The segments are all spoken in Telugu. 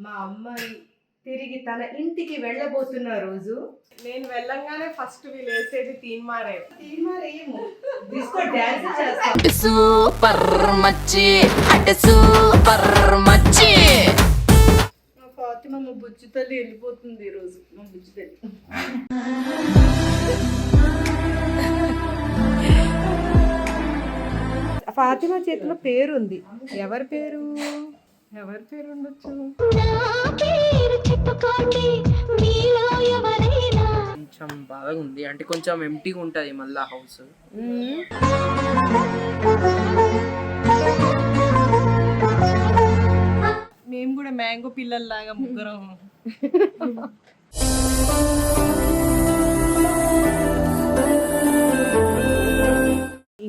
మా అమ్మాయి తిరిగి తన ఇంటికి వెళ్ళబోతున్న రోజు. నేను వెళ్ళంగానే ఫస్ట్ వీళ్ళు వేసేది తీన్మారే. డిస్కో డాన్స్ చేస్తాం. సూపర్ మచ్చి అంటే సూపర్ మచ్చి. మా ఫాతిమా మా బుజ్జి తల్లి వెళ్ళిపోతుంది ఈరోజు. మా బుజ్జి తల్లి ఫాతిమా చేతిలో పేరు ఉంది. ఎవరి పేరు ఉండొచ్చు? కొంచెం బాగా ఉంది, అంటే కొంచెం ఎంటీగా ఉంటుంది మళ్ళా హౌస్. మేము కూడా మ్యాంగో పిల్లల్లాగా ముగ్గురం.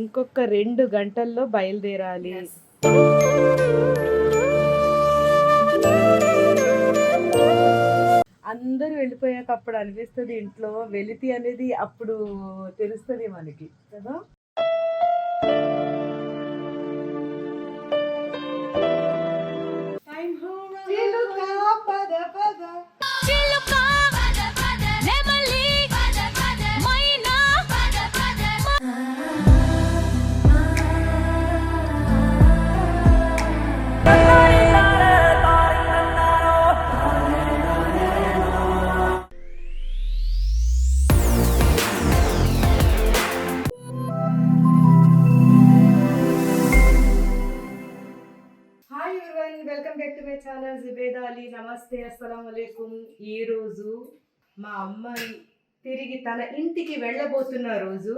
ఇంకొక 2 గంటల్లో బయలుదేరాలి. అందరూ వెళ్ళిపోయాక అప్పుడు అనిపిస్తుంది ఇంట్లో వెలితి అనేది, అప్పుడు తెలుస్తుంది మనకి కదా. Welcome back to my channel Zubeda Ali. నమస్తే, అస్సలాము అలైకుం. ఈ రోజు మా అమ్మాయి తిరిగి తన ఇంటికి వెళ్ళబోతున్న రోజు.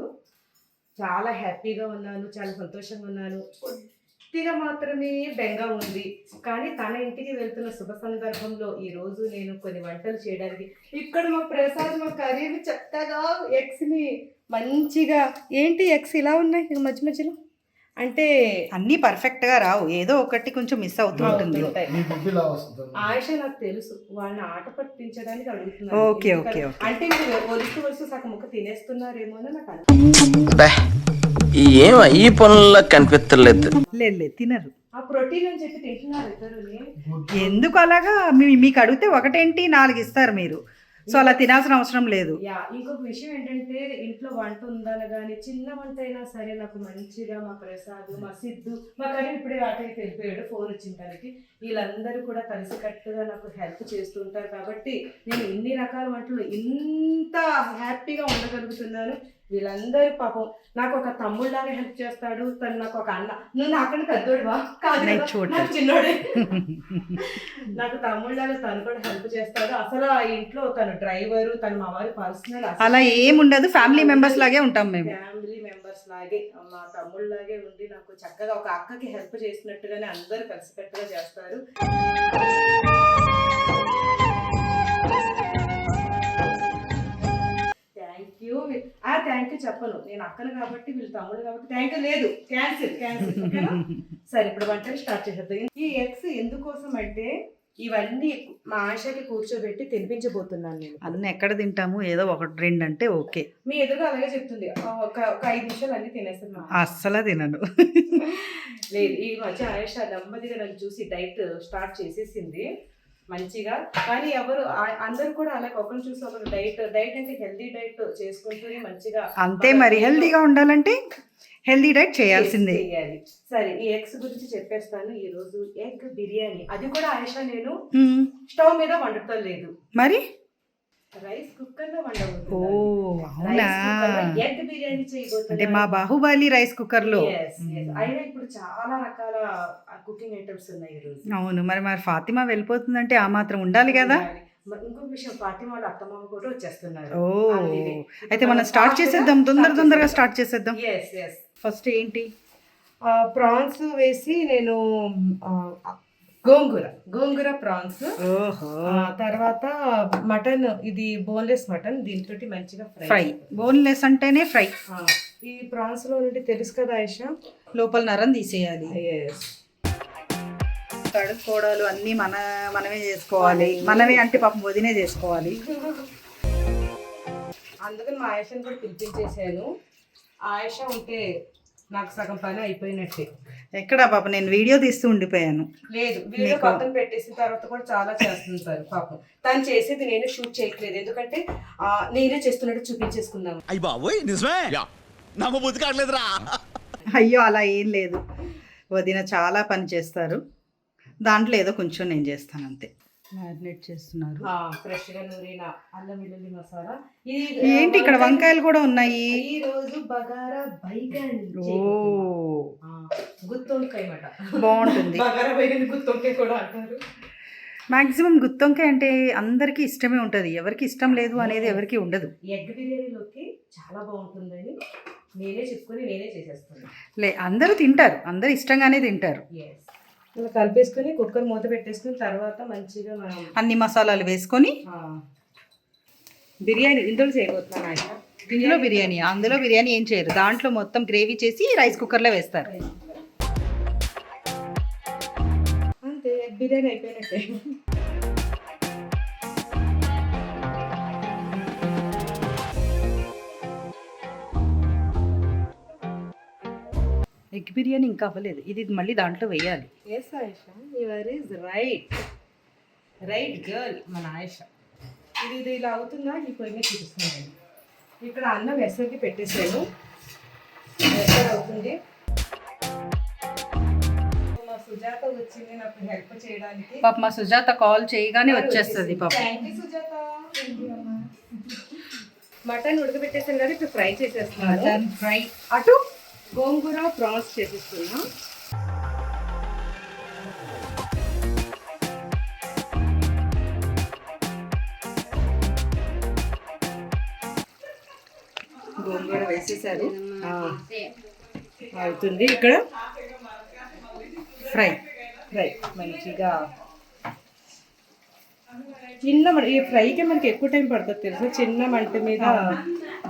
చాలా హ్యాపీగా ఉన్నాను, చాలా సంతోషంగా ఉన్నాను. కొద్దిగా మాత్రమే బెంగ ఉంది, కానీ తన ఇంటికి వెళ్తున్న శుభ సందర్భంలో ఈ రోజు నేను కొన్ని వంటలు చేయడానికి ఇక్కడ మా ప్రసాద్ మా కర్రీని చక్కగా ఎగ్స్ని మంచిగా, ఏంటి ఎగ్స్ ఇలా ఉన్నాయి మధ్య మధ్యలో, అంటే అన్నీ పర్ఫెక్ట్గా రావు, ఏదో ఒకటి కొంచెం మిస్ అవుతూ ఉంటుంది. ఆయుష నాకు తెలుసు, వాళ్ళని ఆట పట్టించడానికి అడుగుతున్నాను. Okay okay okay. అంటే మీరు వరుస సగం ముక్క తినేస్తున్నారేమో అని నాకు అనిపిస్తుంది. ఏం ఈ పనుల్లో కనిపించలేదు. లేదు తినరు. ఆ ప్రోటీన్ అని చెప్పి తింటున్నారు ఇద్దరుని. ఎందుకు అలాగా? మీకు అడిగితే ఒకటేంటి 4 ఇస్తారు మీరు, సో అలా తినాల్సిన అవసరం లేదు. ఇంకొక విషయం ఏంటంటే, ఇంట్లో వంట ఉందని కానీ చిన్న వంట అయినా సరే నాకు మంచిగా మా ప్రసాద్, మా సిద్ధు, మా కరీ ఇప్పుడే ఆటకి వెళ్ళిపోయాడు ఫోన్ వచ్చిన దానికి, వీళ్ళందరూ కూడా కలిసికట్టుగా నాకు హెల్ప్ చేస్తుంటారు. కాబట్టి నేను ఇన్ని రకాల వంటలు ఇంత హ్యాపీగా ఉండగలుగుతున్నాను. వీళ్ళందరూ పాపం నాకు ఒక తమ్ముళ్ళలాగా హెల్ప్ చేస్తాడు, తను నాకు ఒక అన్న. నువ్వు నాకన్నా పెద్దోడువా? కాదు, నాకు చిన్నోడే. నాకు తమ్ముళ్ళలాగా తను కూడా హెల్ప్ చేస్తాడు. అసలు ఆ ఇంట్లో తను డ్రైవరు, తను మా వారి పర్సనల్. అలా ఏముండదు, ఫ్యామిలీ మెంబర్స్ లాగే ఉంటాం మేము. ఫ్యామిలీ మెంబర్స్ లాగే, మా తమ్ముళ్ళలాగే ఉండి నాకు చక్కగా ఒక అక్కకి హెల్ప్ చేసినట్టుగానే అందరూ కలిసికట్టుగా చేస్తారు. థ్యాంక్ యూ చెప్పను, నేను అక్కను కాబట్టి, వీళ్ళు తమ్ముడు కాబట్టి థ్యాంక్ యూ లేదు, క్యాన్సిల్. సరే, ఇప్పుడు వంటలు స్టార్ట్ చేసేద్దాం. ఈ ఎగ్స్ ఎందుకోసం అంటే, ఇవన్నీ మా ఆశకి కూర్చోబెట్టి తినిపించబోతున్నాను నేను. అన్నీ ఎక్కడ తింటాము, ఏదో 1-2 అంటే ఓకే. మీ ఎదురుగా అలాగే చెప్తుంది, ఒక 5 నిమిషాలు అన్ని తినేస్తాను. అస్సలు తినను. లేదు, ఈ మధ్య ఆయుష నెమ్మదిగా నన్ను చూసి డైట్ స్టార్ట్ చేసేసింది మంచిగా. కానీ అందరూ కూడా అలాగే ఒకరు చూసి ఒకరు డైట్ అంటే హెల్దీ డైట్ చేసుకుంటూనే మంచిగా. అంతే మరి, హెల్దీగా ఉండాలంటే హెల్దీ డైట్ చేయాల్సిందే. సరే, ఈ ఎగ్స్ గురించి చెప్పేస్తాను. ఈ రోజు ఎగ్ బిర్యానీ, అది కూడా ఆయుష నేను స్టవ్ మీద వండటం లేదు, మరి రైస్ కుక్కర్ లో వండబోతున్నాను. ఓ అవునా? ఎగ్ బిర్యానీ చేయబోతున్నాను. అంటే మా బాహుబలి రైస్ కుక్కర్ లో. అయినా ఇప్పుడు చాలా రకాల కుకింగ్ ఐటమ్స్ ఉన్నాయి ఈ రోజు. అవును, మరి ఫాతిమా వెళ్ళిపోతుందంటే ఆ మాత్రం ఉండాలి కదా. ఇంకొక విషయం, ఫాతిమా వాళ్ళ అత్తమ్మ కూడా వచ్చేస్తున్నారు. ఓ అయితే మనం స్టార్ట్ చేసేద్దాం, తొందరగా స్టార్ట్ చేసేద్దాం. ఫస్ట్ ఏంటి? ప్రాన్స్ వేసి నేను గోంగూర ప్రాన్స్, తర్వాత మటన్, ఇది బోన్లెస్ మటన్, దీంతో మంచిగా ఫ్రై. బోన్లెస్ అంటేనే ఫ్రై. ఈ ప్రాన్స్ లో నుండి తెలుసు కదా ఆయిష, లోపల నరం తీసేయాలి. కడుక్కోవడాలు అన్నీ మనమే చేసుకోవాలి. మనమే అంటే పాపం వదినే చేసుకోవాలి. అందుకని మా ఆయిషని కూడా పిలిపించేసాను. ఆయిష ఉంటే నాకు సగం పని అయిపోయినట్టే. ఎక్కడ పాప నేను వీడియో తీస్తూ ఉండిపోయాను. లేదు, వీడియో పక్కన పెట్టేసిన తర్వాత కూడా చాలా చేస్తుంటారు పాపం. తను చేసేది నేను షూట్ చేయట్లేదు, ఎందుకంటే నేనే చేస్తున్నట్టు చూపించేసుకుందాం. అయ్యి బాబోయ్ నిజమే నమ్మబుద్ధి కావట్లేదురా. అయ్యో అలా ఏం లేదు, వదిన చాలా పని చేస్తారు, దాంట్లో ఏదో కొంచెం నేను చేస్తాను అంతే. మ్యారినేట్ చేస్తున్నారు. ఫ్రెష్ గా నూరిన అల్లం వెల్లుల్లి మసాలా. ఏంటి ఇక్కడ వంకాయలు కూడా ఉన్నాయి. ఈ రోజు బగారా బైగన్, ఓ గుత్తొంకాయ మాట బాగుంటుంది. బగారా బైగన్ గుత్తొంకాయ కూడా అంటారు. మాక్సిమం గుత్తొంకాయ అంటే అందరికీ ఇష్టమే ఉంటుంది, ఎవరికి ఇష్టం లేదు అనేది ఎవరికి ఉండదు. ఎగ్ బిర్యానీలోకి చాలా బాగుంటుందని నేనే చెప్పుకొని నేనే చేసేస్తాను. అందరూ తింటారు, అందరూ ఇష్టంగానే తింటారు. ఇలా కలిపేసుకొని కుక్కర్ మూత పెట్టేసుకుని తర్వాత మంచిగా మనం అన్ని మసాలాలు వేసుకొని బిర్యానీ ఇందులో చేయబోతున్నాను ఆయన. ఇందులో బిర్యానీ, అందులో బిర్యానీ ఏం చేయరు, దాంట్లో మొత్తం గ్రేవీ చేసి రైస్ కుక్కర్లో వేస్తారు. అంతే, ఎగ్ బిర్యానీ అయిపోయినట్టే. ఎగ్ బిర్యానీ ఇంకా అవ్వలేదు, ఇది మళ్ళీ దాంట్లో వేయాలి. Yes Ayesha, your is right girl మన ఆయిషా. ఇది ఇలా అవుతుందా, ఈ పొయ్యి మీద చూపిస్తున్నాను. ఇక్కడ అన్నం ఎసరికి పెట్టేసాను, ఎసరు అవుతుంది. మా సుజాత వచ్చింది నాకు హెల్ప్ చేయడానికి. పాప మా సుజాత కాల్ చేయగానే వచ్చేస్తుంది పాప. Thank you Sujatha. మటన్ ఉడకబెట్టేసాను కదా, ఇప్పుడు ఫ్రై చేసేస్తున్నాను. మటన్ ఫ్రై, అటు గోంగూర ప్రాన్స్ చేసేస్తున్నా. గోంగూర వేసేసారు, అవుతుంది. ఇక్కడ ఫ్రై మంచిగా ఈ ఫ్రైకి మనకి ఎక్కువ టైం పడుతుంది తెలుసా, చిన్న మంట మీద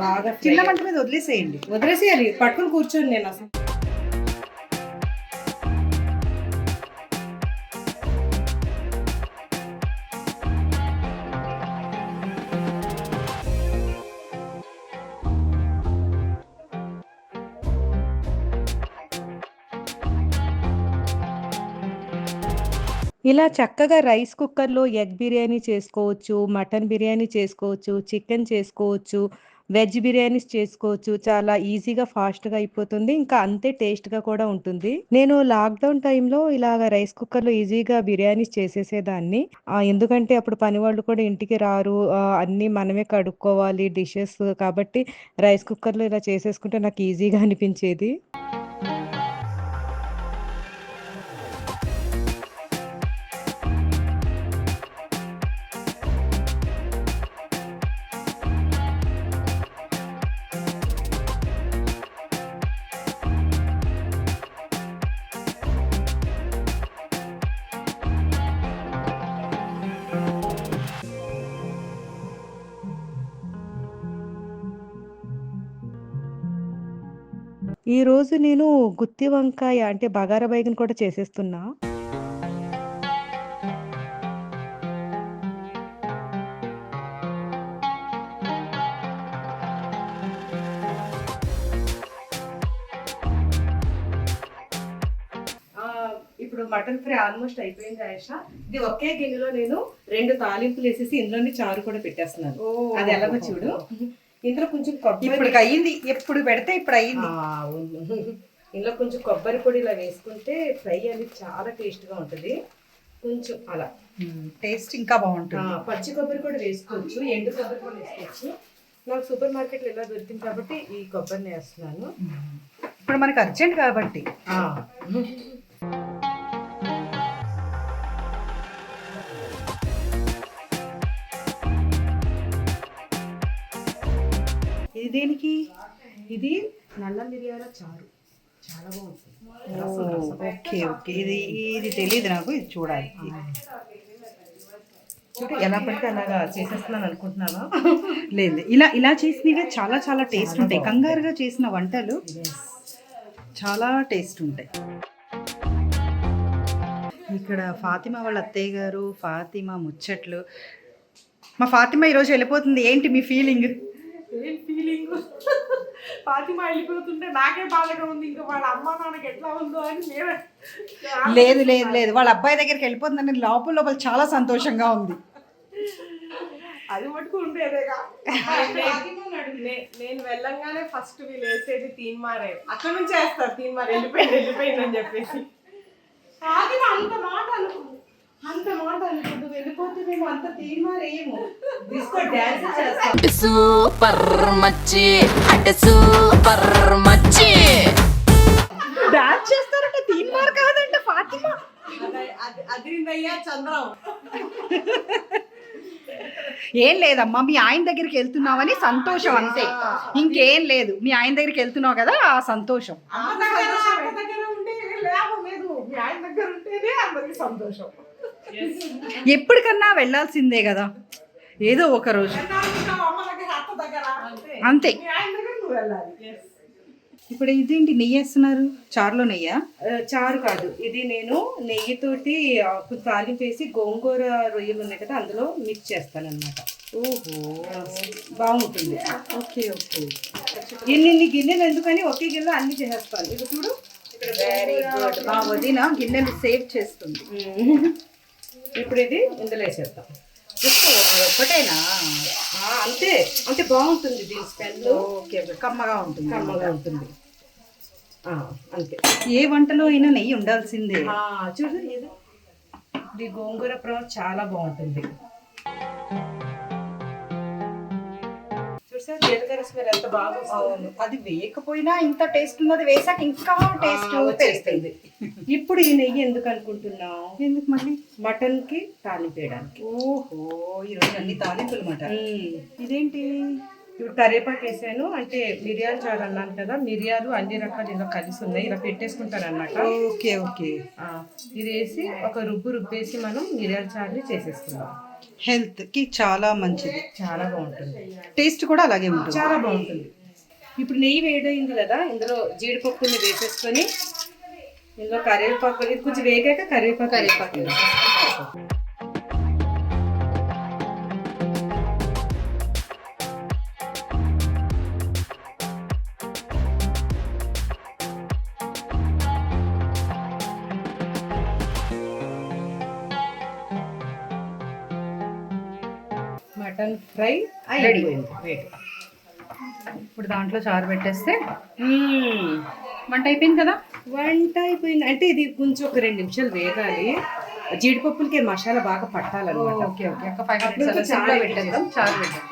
బాగా చిన్న మంట మీద వదిలేసేయండి. వదిలేసేయాలి, పట్టుకుని కూర్చొని నేను అసలు. ఇలా చక్కగా రైస్ కుక్కర్‌లో ఎగ్ బిర్యానీ చేసుకోవచ్చు, మటన్ బిర్యానీ చేసుకోవచ్చు, చికెన్ చేసుకోవచ్చు, వెజ్ బిర్యానీస్ చేసుకోవచ్చు. చాలా ఈజీగా, ఫాస్ట్‌గా అయిపోతుంది. ఇంకా అంతే టేస్ట్‌గా కూడా ఉంటుంది. నేను లాక్‌డౌన్ టైంలో ఇలాగ రైస్ కుక్కర్‌లో ఈజీగా బిర్యానీస్ చేసేసేదాన్ని. ఎందుకంటే అప్పుడు పనివాళ్ళు కూడా ఇంటికి రారు. అన్నీ మనమే కడుక్కోవాలి డిషెస్. కాబట్టి రైస్ కుక్కర్‌లో ఇలా చేసేసుకుంటే నాకు ఈజీగా అనిపించేది. ఈరోజు నేను గుత్తి వంకాయ అంటే బగారా బైగన్ కూడా చేసేస్తున్నా. ఇప్పుడు మటన్ ఫ్రై ఆల్మోస్ట్ అయిపోయింది ఆయిషా. ఇది ఒకే గిన్నెలో నేను 2 తాలింపులు వేసేసి ఇందులోనే చారు కూడా పెట్టేస్తున్నాను. అది ఎలాగో చూడు. ఇందులో కొంచెం కొబ్బరి, ఇప్పుడు అయ్యింది, ఎప్పుడు పెడితే ఇప్పుడు అయ్యింది. ఇందులో కొంచెం కొబ్బరి పొడి ఇలా వేసుకుంటే ఫ్రై అనేది చాలా టేస్ట్గా ఉంటుంది. కొంచెం అలా టేస్ట్ ఇంకా బాగుంటుంది. పచ్చి కొబ్బరి కూడా వేసుకోవచ్చు, ఎండు కొబ్బరి కూడా వేసుకోవచ్చు. నాకు సూపర్ మార్కెట్లో ఇలా దొరికింది కాబట్టి ఈ కొబ్బరిని వేస్తున్నాను. ఇప్పుడు మనకు అర్జెంట్ కాబట్టి. ఇది దేనికి? ఇది నల్ల మిరియాల చారు, చాలా బాగుంటుంది. ఓకే ఓకే, ఇది తెలియదు నాకు, ఇది చూడాలి. చూడు ఎలా పడితే అలాగా చేసేస్తున్నాను అనుకుంటున్నావా? లేదు, ఇలా చేసినవి చాలా చాలా టేస్ట్ ఉంటాయి. కంగారుగా చేసిన వంటలు చాలా టేస్ట్ ఉంటాయి. ఇక్కడ ఫాతిమా వాళ్ళ అత్తయ్య గారు, ఫాతిమా ముచ్చట్లు. మా ఫాతిమా ఈరోజు వెళ్ళిపోతుంది, ఏంటి మీ ఫీలింగ్? ఏం ఫీలింగ్ ఫాతిమా వెళ్ళిపోతుంటే నాకే బాధగా ఉంది, ఇంకా వాళ్ళ అమ్మ నాన్నకి ఎట్లా ఉందో అని నేనే లేదు లేదు లేదు, వాళ్ళ అబ్బాయి దగ్గరికి వెళ్ళిపోతుందని లోపల లోపల చాలా సంతోషంగా ఉంది. అది మటుకు ఉండేదేగా. నేను వెళ్ళంగానే ఫస్ట్ వీళ్ళు వేసేది తీన్మారే, అక్కడ నుంచి వేస్తారు తీన్మార్ వెళ్ళిపోయింది అని చెప్పేసి. ఫాతిమా అంత మాట అనుకుంటూ వెళ్ళిపోతే మేము అంత తీన్మారేమో డిస్కో డాన్స్ చేస్తాం. సూపర్ మచ్చి అంటే సూపర్ మచ్చి. డాన్స్ చేస్తారంటే తీన్మార్ కాదంటే ఫాతిమా. అదిరిందయ్యా చంద్రం. ఏం లేదమ్మా, మీ ఆయన దగ్గరికి వెళ్తున్నావని సంతోషం అంతే, ఇంకేం లేదు. మీ ఆయన దగ్గరికి వెళ్తున్నావు కదా, ఆ సంతోషం. అమ్మ దగ్గర ఉంటే లాభం లేదు, మీ ఆయన దగ్గర ఉంటేనే అందరికి సంతోషం. ఎప్పటికన్నా వెళ్ళాల్సిందే కదా, ఏదో ఒక రోజు అమ్మ దగ్గర అత్త దగ్గర అంతే. మీ ఆయన దగ్గర నువ్వు వెళ్ళాలి. ఇప్పుడు ఇదేంటి నెయ్యి వేస్తున్నారు? చారులో నెయ్యా? చారు కాదు, ఇది నేను నెయ్యితోటి తాలింపు వేసి గోంగూర రొయ్యలు ఉన్నాయి కదా అందులో మిక్స్ చేస్తాను అనమాట. ఓహో, బాగుంటుంది. Okay okay. ఇన్ని గిన్నెలు ఎందుకని ఒకే గిన్నెలో అన్ని చేసేస్తాను. ఇది చూడు, వెరీ గుడ్. మా వదిన గిన్నెలు సేవ్ చేస్తుంది. ఇప్పుడు ఇది ఇందులో వేసేస్తాం. ఒక్కటేనా? అంతే, అంటే బాగుంటుంది దీని స్మెల్. ఓకే ఓకే, కమ్మగా ఉంటుంది. కమ్మగా ఉంటుంది అంతే. ఏ వంటలో అయినా నెయ్యి ఉండాల్సిందే. చూడు ఇది గోంగూర ప్రాన్ చాలా బాగుంటుంది. చూసారు జీలకర్ర స్మెల్ ఎంత బాగా వస్తుంది. అది వేయకపోయినా ఇంత టేస్ట్ ఉన్నది, వేసాక ఇంకా టేస్ట్ వచ్చేస్తుంది. ఇప్పుడు ఈ నెయ్యి ఎందుకు అనుకుంటున్నావు? ఎందుకు మళ్ళీ? మటన్ కి తాలింపు వేయడానికి. ఓహో, ఈరోజు అన్ని తాలింపులు మాట. ఇదేంటి? ఇప్పుడు కరివేపాకు వేసాను, అంటే మిరియాలు చారు అన్నాను కదా, మిరియాలు అన్ని రకాలు ఇలా కలిసి ఉన్నాయి, ఇలా పెట్టేసుకుంటాను అన్నమాట. Okay okay. ఇది వేసి ఒక రుబ్బేసి మనం మిరియాల చారుని చేసేసుకుందాం. హెల్త్ కి చాలా మంచిది, చాలా బాగుంటుంది. టేస్ట్ కూడా అలాగే ఉంటుంది. చాలా బాగుంటుంది. ఇప్పుడు నెయ్యి వేడైంది కదా, ఇందులో జీడిపప్పుని వేసేసుకొని ఇందులో కరివేపాకు, ఇది కొంచెం వేగాక కరివేపాకు మటన్ ఫ్రై రెడీ. ఇప్పుడు దాంట్లో చారు పెట్టేస్తే వంట అయిపోయింది కదా. వంట అయిపోయింది అంటే ఇది కొంచెం ఒక 2 నిమిషాలు వేగాలి. జీడిపప్పులకి మసాలా బాగా పట్టాలన్నమాట. ఓకే ఓకే, ఒక 5 minutes చారు పెట్టేద్దాం. చారు పెట్టేద్దాం.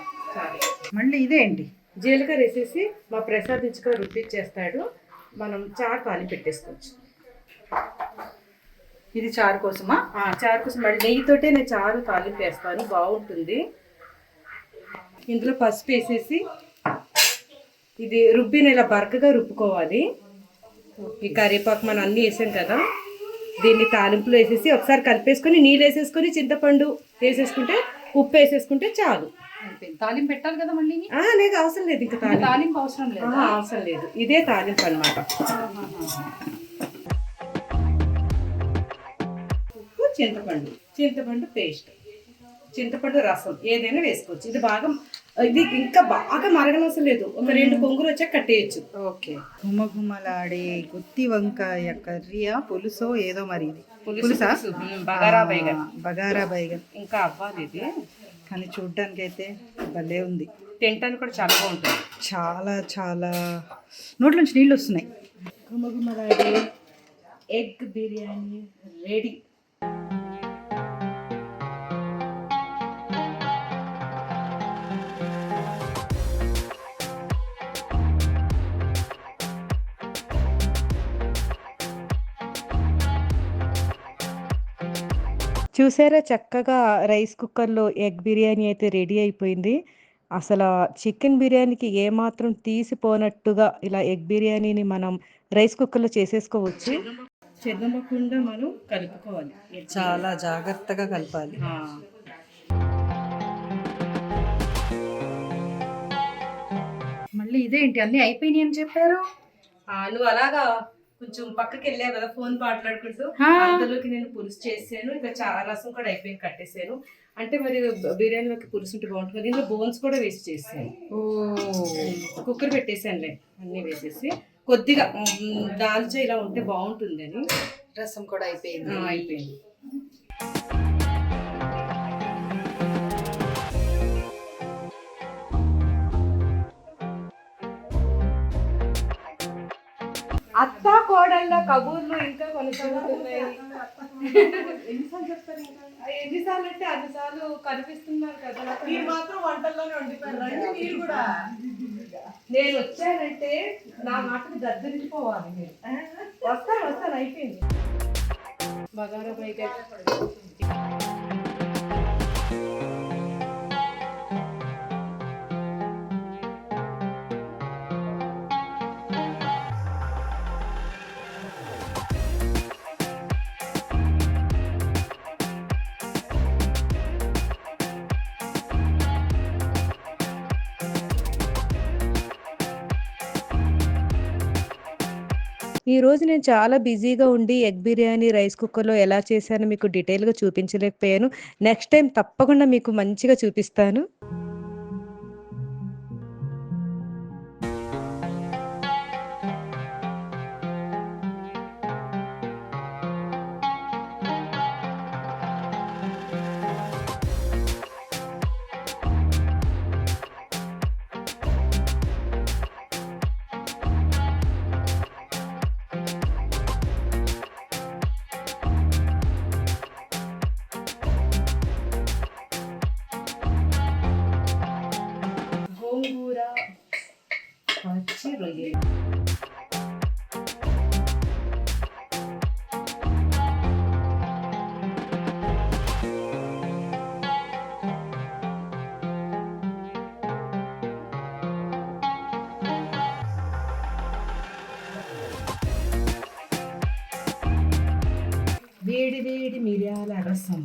మళ్ళీ ఇదేంటి? జీలకర్ర వేసేసి మా ప్రసాద్ ఇచ్చుకొని రుబ్బిచ్చేస్తాడు, మనం చారు పాలు పెట్టేసుకోవచ్చు. ఇది చారు కోసమా? చారు కోసం మళ్ళీ నెయ్యితోటే నేను చారు తాలింపు వేస్తాను, బాగుంటుంది. ఇందులో పసుపు వేసేసి ఇది రుబ్బిన ఇలా బరకగా రుబ్బుకోవాలి. ఈ కరివేపాకు మనం అన్నీ వేసాం కదా, దీన్ని తాలింపులో వేసేసి ఒకసారి కలిపేసుకొని నీళ్ళు వేసేసుకొని చింతపండు వేసేసుకుంటే ఉప్పు వేసేసుకుంటే చాలు. తాలింపు పెట్టాలి కదా మళ్ళీ? లేదు, అవసరం లేదు. ఇంకా తాలింపు అవసరం లేదు. అవసరం లేదు, ఇదే తాలింపు అన్నమాట. ఉప్పు, చింతపండు పేస్ట్, చింతపండు రసం ఏదైనా వేసుకోవచ్చు. ఇది ఇంకా బాగా మరగనవసరం లేదు, ఒక 2 పొంగులు వచ్చాక కట్టేయచ్చు. ఓకే. గుమగుమలాడే గుత్తి వంకాయ కర్రీయా పులుసో ఏదో మరి. ఇది పులుసా? బగారా బైగన్ ఇంకా అవ్వాలి ఇది, కానీ చూడ్డానికి అయితే భలే ఉంది. తినడానికి కూడా చాలా బాగుంటుంది. చాలా చాలా నోట్లోంచి నీళ్ళు వస్తున్నాయి. గుమగుమలాడే ఎగ్ బిర్యానీ రెడీ. చూసారా చక్కగా రైస్ కుక్కర్లో ఎగ్ బిర్యానీ అయితే రెడీ అయిపోయింది. అసలు చికెన్ బిర్యానీకి ఏమాత్రం తీసిపోనట్టుగా ఇలా ఎగ్ బిర్యానీని మనం రైస్ కుక్కర్లో చేసేసుకోవచ్చు. చెదమకుండా మనం కలుపుకోవాలి, చాలా జాగ్రత్తగా కలపాలి. మళ్ళీ ఇదేంటి అన్నీ అయిపోయినాయి అని చెప్పారు? నువ్వు అలాగా కొంచెం పక్కకి వెళ్ళా కదా ఫోన్ మాట్లాడుకుంటూ, అందులోకి నేను పులుసు చేసాను. ఇంకా రసం కూడా అయిపోయింది, కట్టేసాను. అంటే మరి బిర్యానీలోకి పులుసు ఉంటే బాగుంటుంది. ఇందులో బోన్స్ కూడా వేస్ట్ చేసాను. కుక్కర్ పెట్టేసానులే, అన్నీ వేసేసి కొద్దిగా దాల్చా ఇలా ఉంటే బాగుంటుందని. రసం కూడా అయిపోయింది. అయిపోయింది. అత్త కోడళ్ళ కబూర్లు ఇంకా కొనసాగుతున్నాయి. ఎన్నిసార్లు చెప్తారు ఇంకా? ఎన్నిసార్లు అంటే అన్నిసార్లు కనిపిస్తున్నారు కదా. మీరు మాత్రం వంటల్లోనే ఉండిపోయారు. మీరు కూడా నేను వచ్చానంటే నా మాటకు దద్దరిపోవాలి. మీరు వస్తాను అయిపోయింది. బగారా పైగా ఈరోజు నేను చాలా బిజీగా ఉండి ఎగ్ బిర్యానీ రైస్ కుక్కర్లో ఎలా చేశానో మీకు డీటెయిల్గా చూపించలేకపోయాను. నెక్స్ట్ టైం తప్పకుండా మీకు మంచిగా చూపిస్తాను. గోంగూర పచ్చి రొయ్యలు. వేడి వేడి మిరియాల రసం.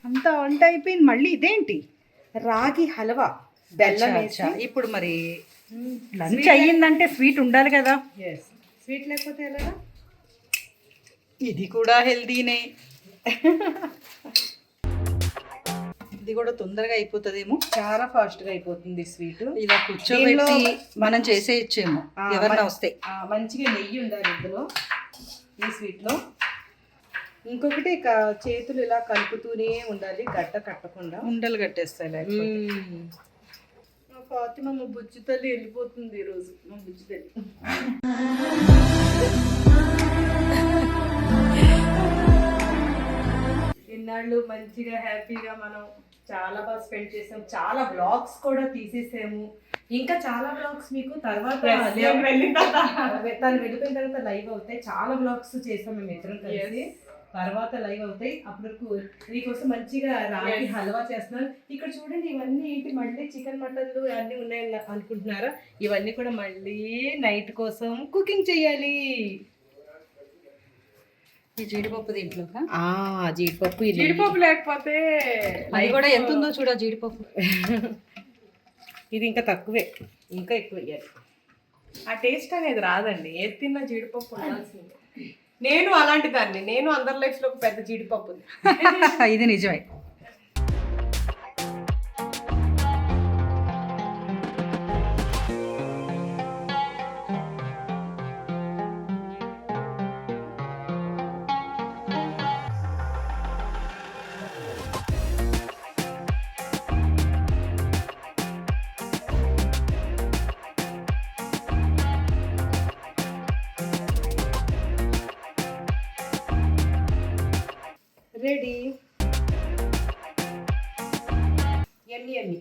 అంతా వంట అయిపోయింది. మళ్ళీ ఇదేంటి? రాగి హల్వా బెల్లం వేసి. ఇప్పుడు మరి లంచ్ అయ్యిందంటే స్వీట్ ఉండాలి కదా. స్వీట్ లేకపోతే ఎలా? ఇది కూడా హెల్దీనే. ఇది కూడా తొందరగా అయిపోతుందేమో. చాలా ఫాస్ట్ గా అయిపోతుంది స్వీట్. ఇలా కూర్చోబెట్టి మనం చేసేయచ్చేమో ఎవరైనా వస్తే. మంచిగా నెయ్యి ఉండాలి ఇందులో, ఈ స్వీట్ లో. ఇంకొకటి చేతులు ఇలా కలుపుతూనే ఉండాలి, గడ్డ కట్టకుండా. ఉండలు కట్టేస్తాయి లేకపోతే. మా ఫాతిమా మా బుజ్జి తల్లి వెళ్ళిపోతుంది ఈరోజు. మా బుజ్జి తల్లి ఇన్నాళ్ళు మంచిగా హ్యాపీగా మనం చాలా బాగా స్పెండ్ చేసాం. చాలా వ్లాగ్స్ కూడా తీసేసాము. ఇంకా చాలా వ్లాగ్స్ మీకు తర్వాత తను వెళ్ళిపోయిన తర్వాత లైవ్ అవుతాయి. చాలా వ్లాగ్స్ చేసాం మేము ఇద్దరం కలిసి. తర్వాత లైవ్ అవుతాయి. అప్పటికు మీకోసం మంచిగా రాగి హల్వా చేస్తున్నాను. ఇక్కడ చూడండి, ఇవన్నీ ఏంటి, మళ్ళీ చికెన్ మటన్లు అన్నీ ఉన్నాయని అనుకుంటున్నారా? ఇవన్నీ కూడా మళ్ళీ నైట్ కోసం కుకింగ్ చేయాలి. ఈ జీడిపప్పు దీంట్లో జీడిపప్పు లేకపోతే అది కూడా ఎంత ఉందో చూడ. జీడిపప్పు ఇది ఇంకా తక్కువే, ఇంకా ఎక్కువ వేయాలి. ఆ టేస్ట్ అనేది రాదండి. ఏది తిన్నా జీడిపప్పు ఉండాల్సిందే. నేను అలాంటి దాన్ని. నేను అందరి లైఫ్ లో ఒక పెద్ద జీడిపప్పు ఉంది. ఇది నిజమే. రెడీ. ఎమ్మి ఎమ్మి.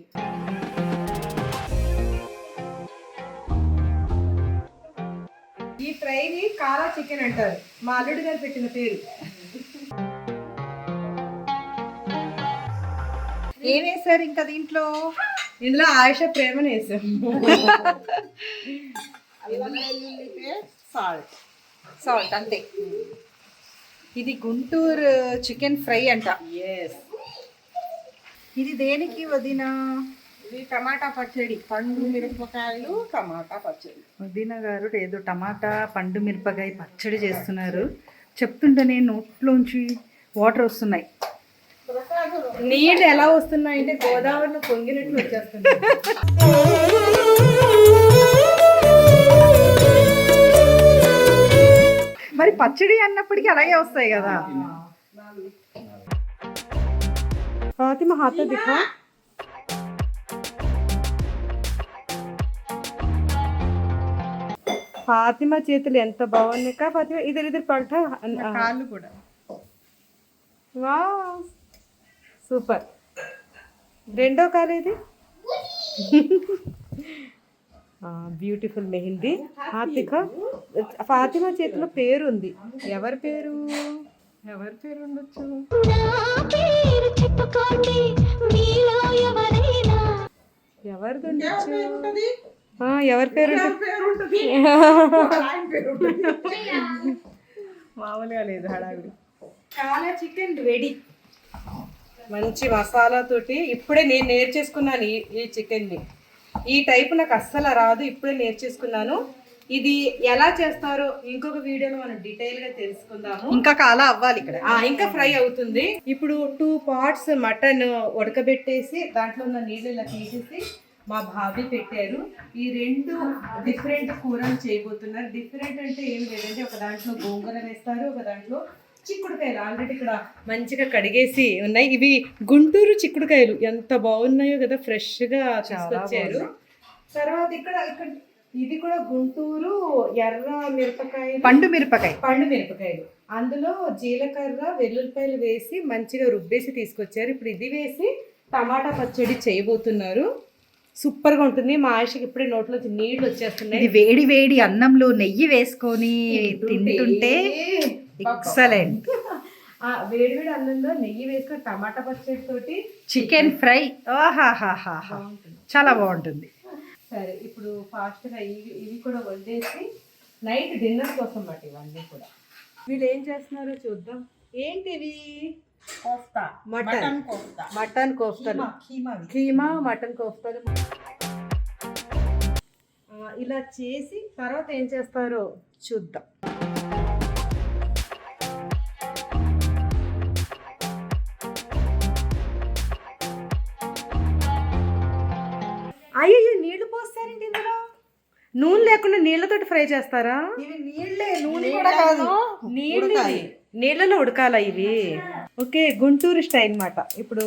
ఈ ఫ్రైని కారా చికెన్ అంటారు. మా అల్లుడు గారు పెట్టిన పేరు. ఏం వేసారు ఇంకా దీంట్లో? ఇందులో ఆయుష ప్రేమను వేసాం. సాల్ట్ అంతే. ఇది గుంటూరు చికెన్ ఫ్రై అంట. ఇది దేనికి వదిన? ఇది టమాటా పచ్చడి, పండు మిరపకాయలు టమాటా పచ్చడి. వదిన గారు ఏదో టమాటా పండు మిరపకాయ పచ్చడి చేస్తున్నారు. చెప్తుంటేనే నోట్లోంచి వాటర్ వస్తున్నాయి. నీళ్ళు ఎలా వస్తున్నాయి అంటే గోదావరిలో పొంగినట్లు వచ్చేస్తున్నాయి. మరి పచ్చడి అన్నప్పటికీ అలాగే వస్తాయి కదా. ఫాతిమా హాతో దిఖా. ఫాతిమా చేతులు ఎంత బాగున్నాయి కా ఫాతిమా. ఇద్దరు పడతా కాళ్ళు కూడా. వా సూపర్. రెండో కాలు ఇది. బ్యూటిఫుల్ మెహందీ. హాతిక ఫాతిమా చేతిలో పేరు ఉంది. ఎవరి పేరు ఉండొచ్చు? ఎవరిది ఉండొచ్చు? ఎవరి పేరు ఉంటుంది? మామూలుగా లేదు హడావిడి. చాలా చికెన్ రెడీ. మంచి మసాలా తోటి ఇప్పుడే నేను నేర్చేసుకున్నాను ఈ చికెన్ని. ఈ టైపు నాకు అస్సలు రాదు, ఇప్పుడే నేర్చేసుకున్నాను. ఇది ఎలా చేస్తారో ఇంకొక వీడియోలో మనం డీటెయిల్ గా తెలుసుకుందాము. ఇంకా కాలా అవ్వాలి ఇక్కడ. ఇంకా ఫ్రై అవుతుంది. ఇప్పుడు 2 parts మటన్ ఉడకబెట్టేసి దాంట్లో ఉన్న నీళ్ళు ఇలా తీసేసి మా భాబీ పెట్టారు. ఈ 2 డిఫరెంట్ కూరలు చేయబోతున్నారు. డిఫరెంట్ అంటే ఏం లేదంటే ఒక దాంట్లో గోంగూర వేస్తారు, ఒక దాంట్లో చిక్కుడుకాయలు ఆల్రెడీ ఇక్కడ మంచిగా కడిగేసి ఉన్నాయి. ఇవి గుంటూరు చిక్కుడుకాయలు ఎంత బాగున్నాయో కదా, ఫ్రెష్ గా తీసుకొచ్చారు. తర్వాత ఇక్కడ ఇది కూడా గుంటూరు ఎర్ర మిరపకాయలు, పండు మిరపకాయలు. అందులో జీలకర్ర వెల్లుల్లిపాయలు వేసి మంచిగా రుబ్బేసి తీసుకొచ్చారు. ఇప్పుడు ఇది వేసి టమాటా పచ్చడి చేయబోతున్నారు. సూపర్ గా ఉంటుంది. మా ఆయుషకి ఇప్పుడే నోట్లో నీళ్లు వచ్చేస్తున్నాయి. ఇది వేడి వేడి అన్నంలో నెయ్యి వేసుకొని తింటుంటే ఎక్సలెంట్. వేడి అన్నంలో నెయ్యి వేసుకొని టమాటా పచ్చడి తోటి చికెన్ ఫ్రై చాలా బాగుంటుంది. సరే ఇప్పుడు ఫాస్ట్ గా ఇవి కూడా వండేసి నైట్ డిన్నర్ కోసం మాట ఇవన్నీ కూడా. వీళ్ళు ఏం చేస్తున్నారో చూద్దాం. ఏంటివి? కోఫ్తా, మటన్ కోఫ్తాలు, కీమా మటన్ కోఫ్తాలు. ఇలా చేసి తర్వాత ఏం చేస్తారో చూద్దాం. అయ్యో నీళ్లు పోస్తారండి ఇందులో. నూనె లేకుండా నీళ్ళతోటి ఫ్రై చేస్తారా? ఇవి నీళ్ళే, నూనె కూడా కాదు. నీళ్ళలో ఉడకాల ఇవి. ఓకే, గుంటూరు స్టైల్ అన్నమాట. ఇప్పుడు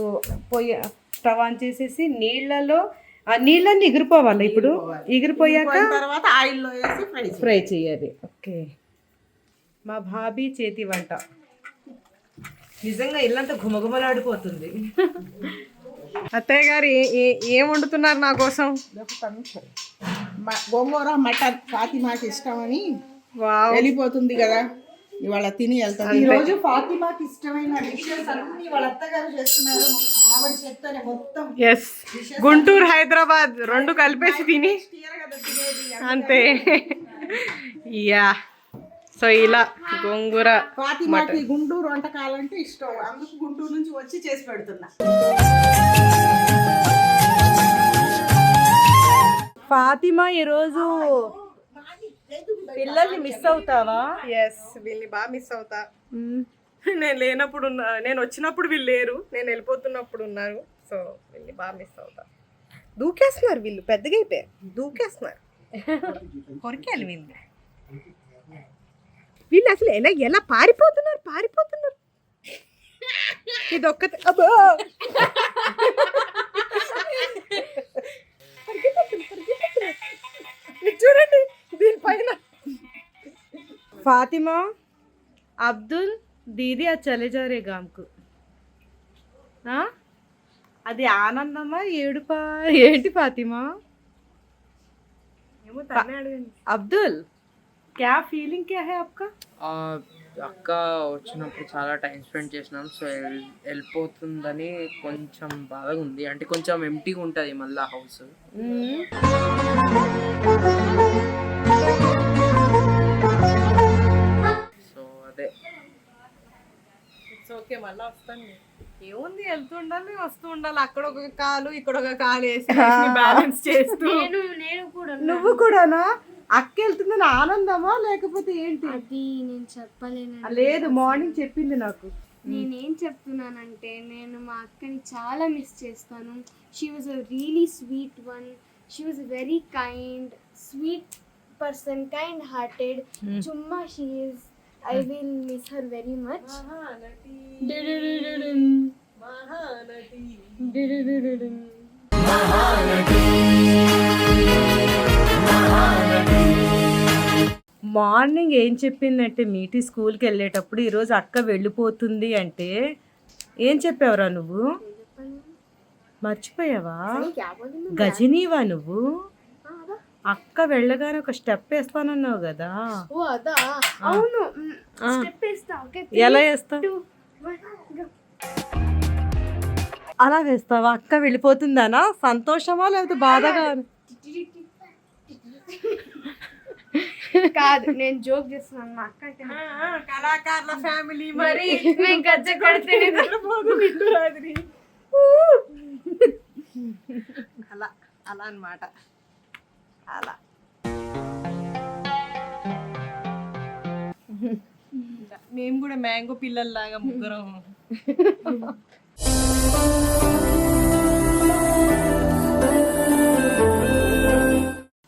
పొయ్యి స్టవ్ ఆన్ చేసేసి నీళ్ళలో ఆ నీళ్ళన్నీ ఎగిరిపోవాలి. ఇప్పుడు ఎగిరిపోయాక తర్వాత ఆయిల్లో వేసి ఫ్రై చేయాలి. ఓకే, మా భాబీ చేతి వంట నిజంగా ఇల్లంతా ఘుమఘుమలాడిపోతుంది. అత్తయ్య గారు ఏం వండుతున్నారు నా కోసం? గోంగూర మటన్ ఫాతిమాకి ఇష్టమని వెళ్ళిపోతుంది కదా, ఇవాళ తిని వెళ్తాను. ఈ రోజు ఫాతిమాకి ఇష్టమైన డిషెస్ అన్ని వాళ్ళ అత్తగారు చేస్తున్నారు. ఆవిడ చెప్తానే మొత్తం. ఎస్, గుంటూరు హైదరాబాద్ రెండు కలిపేసి తిని అంతే. యా, సో ఇలా గోంగూర. ఫాతిమాకి గుంటూరు వంటకాలంటే ఇష్టం, అందుకు గుంటూరు నుంచి వచ్చి చేసి పెడుతున్నా. ఫాతిమా ఈరోజు పిల్లల్ని మిస్ అవుతావా? ఎస్, వీళ్ళని బాగా మిస్ అవుతా. నేను లేనప్పుడు నేను వచ్చినప్పుడు వీళ్ళు లేరు, నేను వెళ్ళిపోతున్నప్పుడు ఉన్నారు. సో వీళ్ళని బాగా మిస్ అవుతా. దూకేస్తున్నారు వీళ్ళు, పెద్దగా అయిపోయారు, దూకేస్తున్నారు. కొరికేయాలి వీళ్ళు అసలు ఎలా పారిపోతున్నారు. ఇది ఒక్కతే చూడండి దీనిపైన. ఫాతిమా, అబ్దుల్ దీది అది చలే జా రే గామ్కు. అది ఆనందమా ఏడుపా ఏంటి ఫాతిమా? అబ్దుల్, क्या फीलिंग क्या है आपका? అక్క వచ్చినప్పుడు చాలా టైం స్పెండ్ చేసినాం. సో వెళ్ళిపోతుందని కొంచెం బాధగా ఉంది. అంటే కొంచెం ఎంటీగా ఉంటుంది మళ్ళీ హౌస్. సో అదే ఇట్స్ ఓకే, మళ్ళీ వస్తాను. ఏముంది, వెళ్తూ ఉండాలి వస్తూ ఉండాలి. అక్కడ ఒక కాలు ఇక్కడ ఒక కాలు వేసి బ్యాలెన్స్ చేస్తూ. నేను కూడా నువ్వు కూడానా? అక్క వెళ్తుందని ఆనందమా లేకపోతే ఏంటి? అది నేను చెప్పలేను. లేదు, మార్నింగ్ చెప్పింది నాకు. నేనేం చెప్తున్నానంటే నేను మా అక్కని చాలా మిస్ చేస్తాను. She was a really sweet one. She was very kind, sweet person, kind hearted. చుమ్మా she is, I will miss her very much. Morning ఏం చెప్పిందంటే మీటి స్కూల్కి వెళ్ళేటప్పుడు ఈరోజు అక్క వెళ్ళిపోతుంది అంటే ఏం చెప్పావురా నువ్వు? మర్చిపోయావా? గజనీవా నువ్వు? అక్క వెళ్ళగానే ఒక స్టెప్ వేస్తానన్నావు కదా. ఓ అదా, అవును. స్టెప్ వేస్తా. ఎలా వేస్తావు? అలా వేస్తావా? అక్క వెళ్ళిపోతుందానా? సంతోషమా లేకపోతే బాధగా? కాదు, నేను జోక్ చేస్తున్నాను. మా అక్క అయితే కళాకారుల ఫ్యామిలీ మరి మేము గజ్జ కడితే అలా అలా అన్నమాట. అలా మేము కూడా మ్యాంగో పిల్లల్లాగా ముగ్గురం.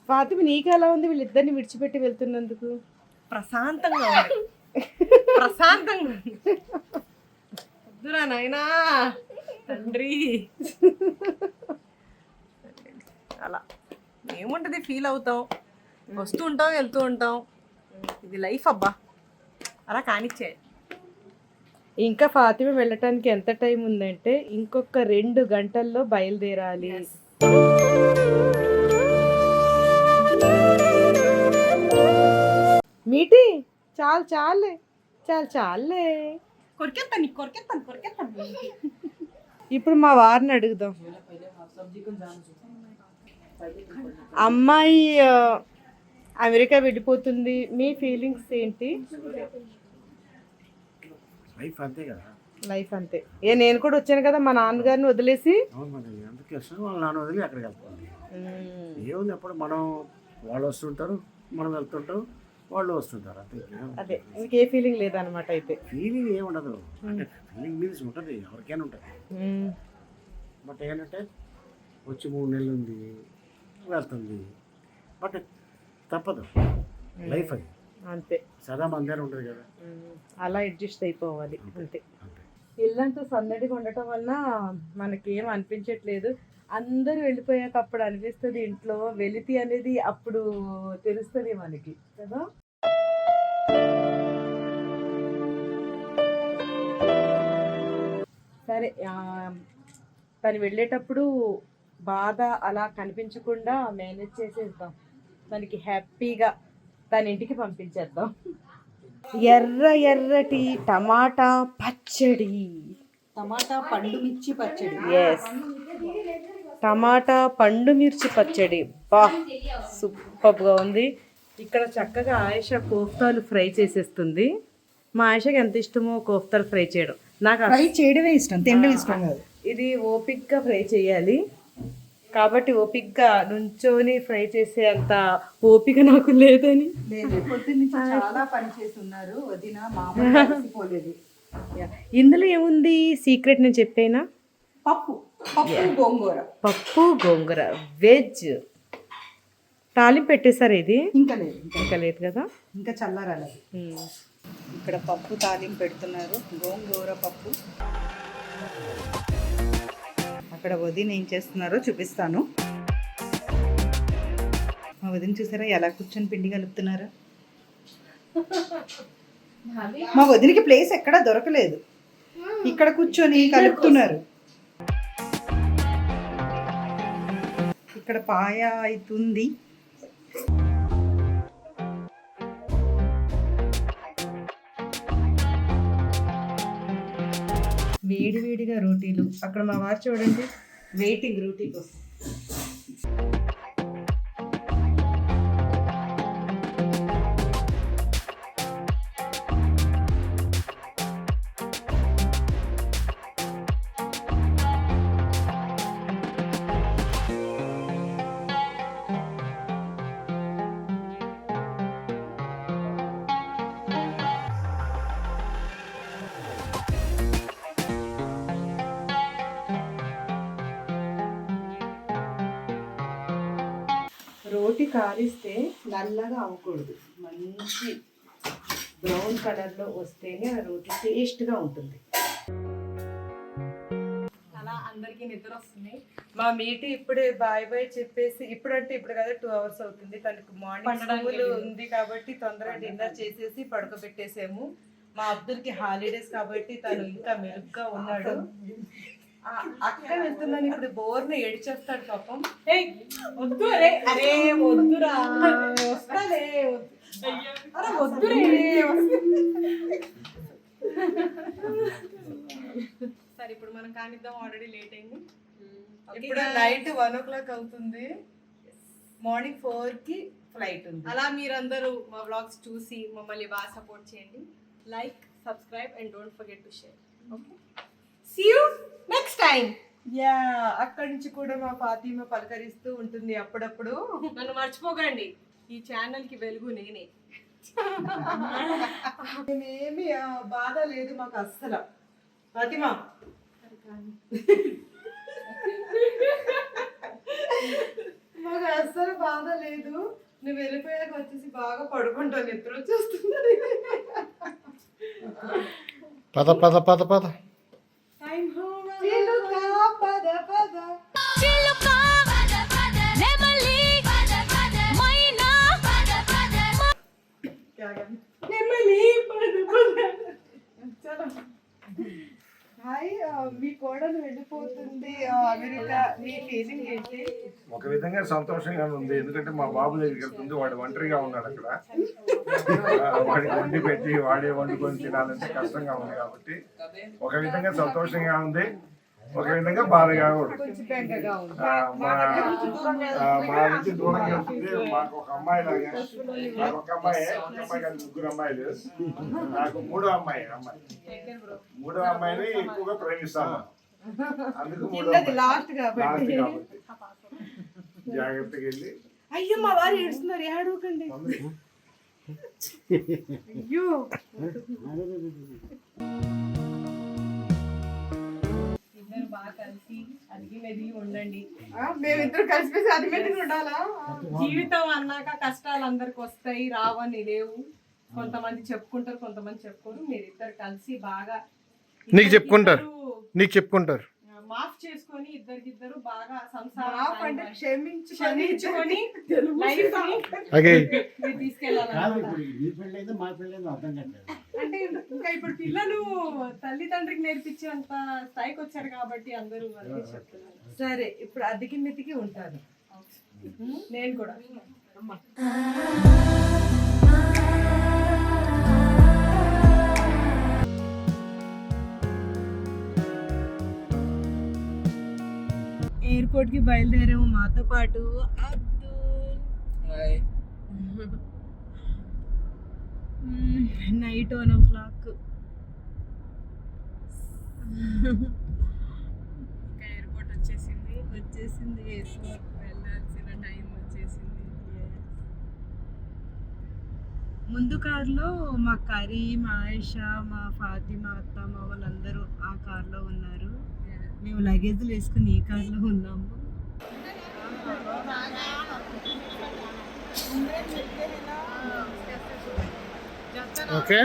ఫాతిమ నీకు ఎలా ఉంది వీళ్ళిద్దరిని విడిచిపెట్టి వెళ్తున్నందుకు? ప్రశాంతంగా ఉంది, ప్రశాంతంగా ఉంది. వద్దురా నాయనా తండ్రి. అలా ఏముంటది, ఫీల్ అవుతాం, వస్తూ ఉంటాం వెళ్తూ ఉంటాం. ఇది లైఫ్ అబ్బా, అలా కానిచ్చే. ఇంకా ఫాతిమ వెళ్ళటానికి ఎంత టైం ఉందంటే ఇంకొక 2 గంటల్లో బయలుదేరాలి. మీటి చాలు చాలే, చాలే. కొరికేస్తాను. ఇప్పుడు మా వారిని అడుగుదాం. అమ్మాయి అమెరికా వెళ్ళిపోతుంది, మీ ఫీలింగ్స్ ఏంటి? లైఫ్ అంతే కదా. లైఫ్ అంతే. నేను కూడా వచ్చాను కదా మా నాన్నగారిని వదిలేసి. అవును, మరి అందుకే వస్తాను. వాళ్ళ నాన్న వదిలి అక్కడికి వెళ్తాను. ఏముంది, అప్పుడు మనం వాళ్ళు వస్తుంటారు, మనం వెళ్తుంటాం, వాళ్ళు వస్తుంటారు. అంతే. అదే, ఇంకే ఫీలింగ్ లేదనమాట. అయితే ఫీలింగ్ ఏముండదు. అంటే ఫీలింగ్ మీన్స్ ఉంటుంది, ఎవరికైనా ఉంటుంది. బట్ ఏంటంటే వచ్చి 3 నెలలు ఉంది, వెళ్తుంది. బట్ తప్పదు, లైఫ్ అది. అంతే, సదా మన దగ్గర ఉంటుంది కదా. అలా అడ్జస్ట్ అయిపోవాలి. అంతే. అంతే. ఇల్లంతా సందడిగా ఉండటం వల్ల మనకేం అనిపించట్లేదు. అందరూ వెళ్ళిపోయాక అప్పుడు అనిపిస్తుంది ఇంట్లో వెలితి అనేది, అప్పుడు తెలుస్తుంది మనకి కదా. సరే, తను వెళ్ళేటప్పుడు బాధ అలా కనిపించకుండా మేనేజ్ చేసేద్దాం. మనకి హ్యాపీగా తన ఇంటికి పంపించేద్దాం. ఎర్రటి టమాటా పచ్చడి. టమాటా పండు మిర్చి పచ్చడి. ఎస్, టమాటా పండు మిర్చి పచ్చడి. బా, సూపర్గా ఉంది. ఇక్కడ చక్కగా ఆయేషా కోఫ్తాలు ఫ్రై చేసేస్తుంది. మా ఆయేషాకి ఎంత ఇష్టమో కోఫ్తాలు ఫ్రై చేయడం. నాకు ఫ్రై చేయడమే ఇష్టం, తినడం ఇష్టం కాదు. ఇది ఓపిక్గా ఫ్రై చేయాలి కాబట్టి ఓపిక్గా నుంచొని ఫ్రై చేసే అంత ఓపిక నాకు లేదని. లేదు, పొద్దున్న చాలా పని చేస్తున్నారు వదిన, మామూలుగా అలసిపోలేదు. ఇందులో ఏముంది సీక్రెట్ నేను చెప్పేనా? పప్పు గోంగూర వెజ్ తాలింపు పెట్టేశారు. ఇది ఇంకా లేదు, ఇంకా లేదు కదా, ఇంకా చల్లారాలి. ఇక్కడ పప్పు తాలింపు పెడుతున్నారు, గోంగూర పప్పు. అక్కడ వదిన ఏం చేస్తున్నారో చూపిస్తాను. మా వదిన చూసారా ఎలా కూర్చొని పిండి కలుపుతున్నారు? మా వదినకి ప్లేస్ ఎక్కడా దొరకలేదు, ఇక్కడ కూర్చొని కలుపుతున్నారు. ఇక్కడ పాయ అవుతుంది. వేడివేడిగా రోటీలు. అక్కడ మా వారు చూడండి వెయిటింగ్ రోటీ కోసం. రోటి కాలిస్తే నల్లగా అవ్వకూడదు, మంచి బ్రౌన్ కలర్లో వస్తేనే ఆ రోటి టేస్ట్గా ఉంటుంది. అలా అందరికీ నిద్ర వస్తుంది. మా మీటి ఇప్పుడే బాయ్ బాయ్ చెప్పేసి, ఇప్పుడు కదా 2 hours అవుతుంది. తనకు మార్నింగ్ స్కూల్ ఉంది కాబట్టి తొందరగా డిన్నర్ చేసేసి పడుకోబెట్టేసాము. మా అబ్దుల్కి హాలిడేస్ కాబట్టి తను ఇంకా మెరుగ్గా ఉన్నాడు. అక్క వెళ్తున్నాను ఇప్పుడు, బోర్ని ఏడిచేస్తాడు పాపం. వద్దు అరే వద్దురా, వస్తాలే, అరే వద్దురే. సరే ఇప్పుడు మనం కానిద్దాం, ఆల్రెడీ లేట్ అయింది. ఇప్పుడు నైట్ 1 o'clock అవుతుంది, మార్నింగ్ 4కి ఫ్లైట్ ఉంది. అలా మీరందరూ మా వ్లాగ్స్ చూసి మమ్మల్ని బాగా సపోర్ట్ చేయండి. Like, subscribe and don't forget to share. Okay, see you next time. Yeah, అక్కడి నుంచి కూడా మా ఫాతిమా పలకరిస్తూ ఉంటుంది అప్పుడప్పుడు. నన్ను మర్చిపోకండి, ఈ ఛానల్ కి వెలుగు నేనే. మేమేమి బాధ లేదు మాకు అస్సలు. ఫాతిమా మాకు అస్సలు బాధ లేదు. నువ్వు వెళ్ళిపోయాక వచ్చేసి బాగా పడుకుంటాను, నిద్ర వచ్చేస్తుంది. పద పద పద పద. I'm home. Chiluka, pada pada. చిలుక నెమలి మైనా నెమలి pada pada. చలో. హాయ్, మీ కోడలు వెళ్ళిపోతుంది అమెరికా. మీ ఫీలింగ్ ఏంటి? ఒక విధంగా సంతోషంగా ఉంది, ఎందుకంటే మా బాబు దగ్గరికి వెళ్తుంది. వాడు ఒంటరిగా ఉన్నాడు అక్కడ. వాడికి వండి పెట్టి వాడే వండుకొని తినాలంటే కష్టంగా ఉంది కాబట్టి ఒక విధంగా సంతోషంగా ఉంది, ఒక విధంగా బాధగా కూడా. కొంచెం బెంగగా ఉంది. మా నుంచి దూరంగా వెళ్తుంది. మాకు ఒక అమ్మాయి లాగా, నాకు ఒక అమ్మాయి కాదు, 3 అమ్మాయిలు. నాకు 3వ అమ్మాయి. మూడో అమ్మాయిని ఎక్కువగా ప్రేమిస్తాను, అందుకు 3వ అమ్మాయి లాస్ట్ కాబట్టి జాగ్రత్తగా వెళ్ళి. అయ్యో మా వారు ఏడుస్తున్నారు, ఏడవకండి. అయ్యో ఇద్దరు బాగా కలిసి అదిగి ఉండండి. మేమిద్దరు కలిసిపోయి అదిమెదిగి ఉండాలా? జీవితం అన్నాక కష్టాలు అందరికి వస్తాయి, రావని లేవు. కొంతమంది చెప్పుకుంటారు, కొంతమంది చెప్పుకోరు. మీరిద్దరు కలిసి బాగా నీకు చెప్పుకుంటారు మాఫ్ చేసుకొని ఇద్దరికిద్దరు బాగా సంసారం క్షమించుకొని తీసుకెళ్ళాలి. అంటే ఇంకా ఇప్పుడు పిల్లలు తల్లిదండ్రికి నేర్పించేంత స్థాయికి వచ్చారు కాబట్టి అందరూ అదే చెప్తున్నారు. సరే, ఇప్పుడు అద్దెకి మెతికి ఉంటాను నేను కూడా. ఎయిర్పోర్ట్ కి బయలుదేరాము, మాతో పాటు అబ్దుల్. Night 1 o'clock. ఎయిర్పోర్ట్ వచ్చేసింది. ఎయిర్పోర్ట్ వెళ్ళాల్సిన టైం వచ్చేసింది. ముందు కార్లో మా కరీం, ఆయిషా, మా ఫాతిమా, అత్తమ్మ వాళ్ళందరూ ఆ కార్లో ఉన్నారు. మేము లగేజ్లు వేసుకుని ఈ కార్లో ఉన్నాము. ఓకే,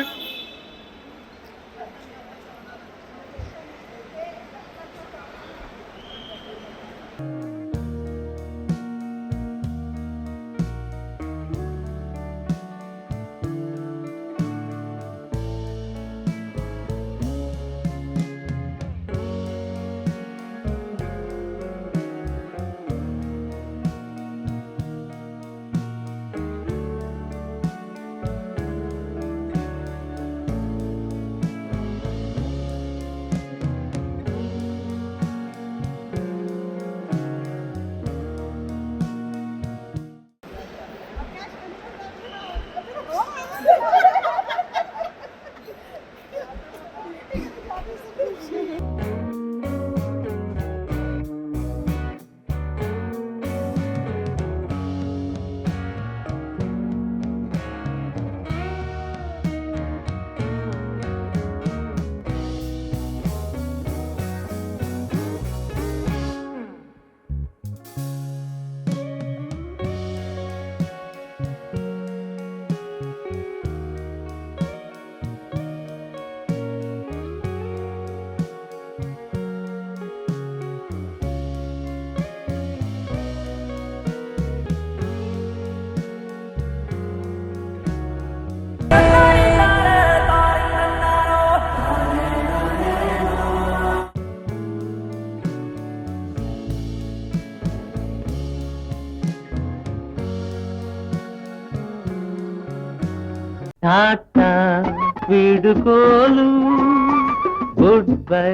టాటా వీడుకోలు గుడ్ బై